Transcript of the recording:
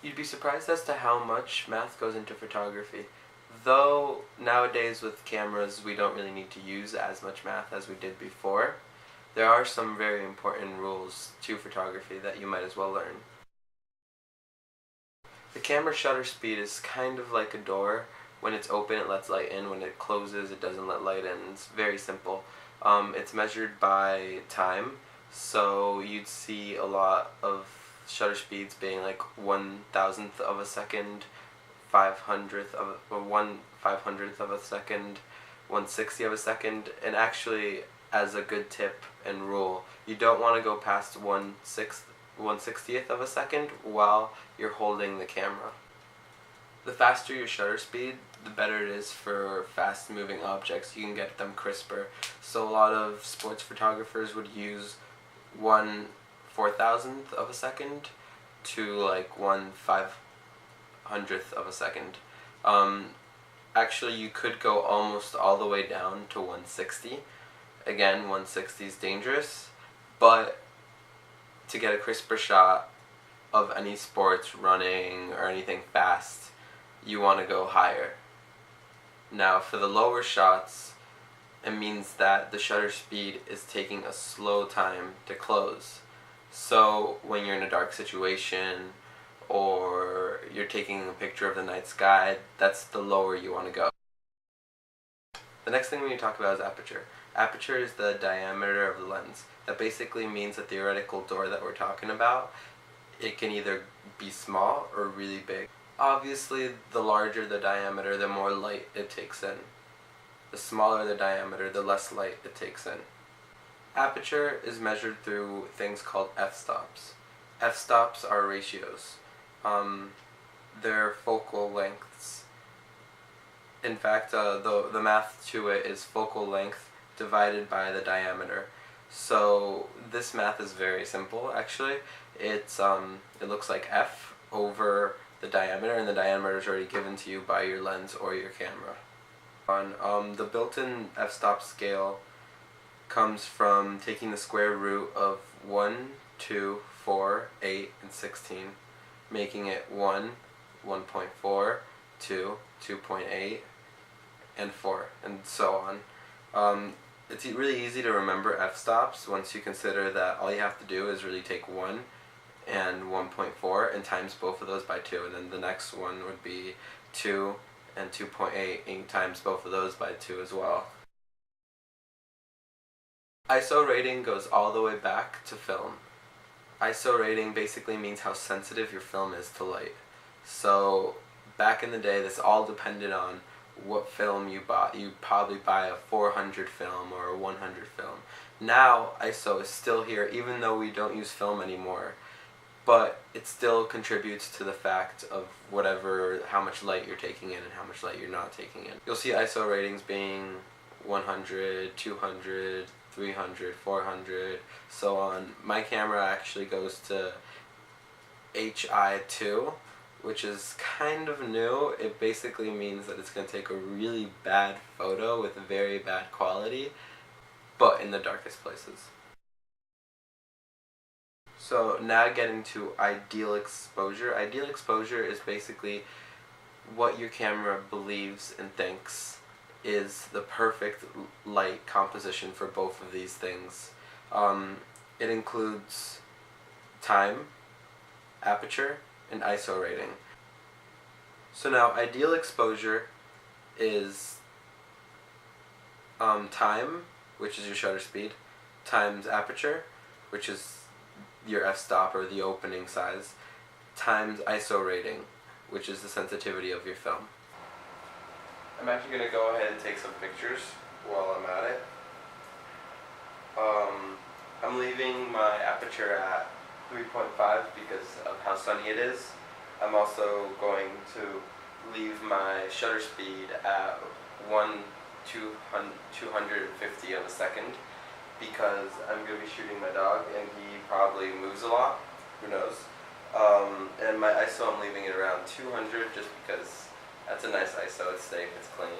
You'd be surprised as to how much math goes into photography. Though nowadays with cameras we don't really need to use as much math as we did before, there are some very important rules to photography that you might as well learn. The camera shutter speed is kind of like a door. When it's open it lets light in, when it closes it doesn't let light in. It's very simple. It's measured by time, so you'd see a lot of shutter speeds being like 1,000th of a second, 500th of or 1/500th of a second, 1/60th of a second, and actually, as a good tip and rule, you don't want to go past 1/60th of a second while you're holding the camera. The faster your shutter speed, the better it is for fast moving objects. You can get them crisper. So a lot of sports photographers would use 1/4000th of a second to like 1/500th of a second. Actually, you could go almost all the way down to 160. Again, 160 is dangerous, but to get a crisper shot of any sports, running, or anything fast, you want to go higher. Now, for the lower shots, it means that the shutter speed is taking a slow time to close. So when you're in a dark situation or you're taking a picture of the night sky, that's the lower you want to go. The next thing we need to talk about is aperture. Aperture is the diameter of the lens. That basically means the theoretical door that we're talking about. It can either be small or really big. Obviously, the larger the diameter, the more light it takes in. The smaller the diameter, the less light it takes in. Aperture is measured through things called f-stops. F-stops are ratios. They're focal lengths. In fact, the math to it is focal length divided by the diameter. So this math is very simple actually. It looks like f over the diameter, and the diameter is already given to you by your lens or your camera. The built-in f-stop scale comes from taking the square root of 1, 2, 4, 8, and 16, making it 1, 1.4, 2, 2.8, and 4, and so on. It's really easy to remember f-stops once you consider that all you have to do is really take 1 and 1.4 and times both of those by 2, and then the next one would be 2 and 2.8 and times both of those by 2 as well. ISO rating goes all the way back to film. ISO rating basically means how sensitive your film is to light. So back in the day, this all depended on what film you bought. You probably buy a 400 film or a 100 film. Now ISO is still here, even though we don't use film anymore, but it still contributes to the fact of how much light you're taking in and how much light you're not taking in. You'll see ISO ratings being 100, 200, 300, 400, so on. My camera actually goes to HI2, which is kind of new. It basically means that it's going to take a really bad photo with very bad quality, but in the darkest places. So now getting to ideal exposure. Ideal exposure is basically what your camera believes and thinks is the perfect light composition for both of these things. It includes time, aperture, and ISO rating. So now ideal exposure is time, which is your shutter speed, times aperture, which is your f-stop or the opening size, times ISO rating, which is the sensitivity of your film. I'm actually going to go ahead and take some pictures while I'm at it. I'm leaving my aperture at 3.5 because of how sunny it is. I'm also going to leave my shutter speed at 1/250 of a second because I'm going to be shooting my dog and he probably moves a lot, who knows. And my ISO I'm leaving it around 200 just because that's a nice ISO, it's safe, it's clean.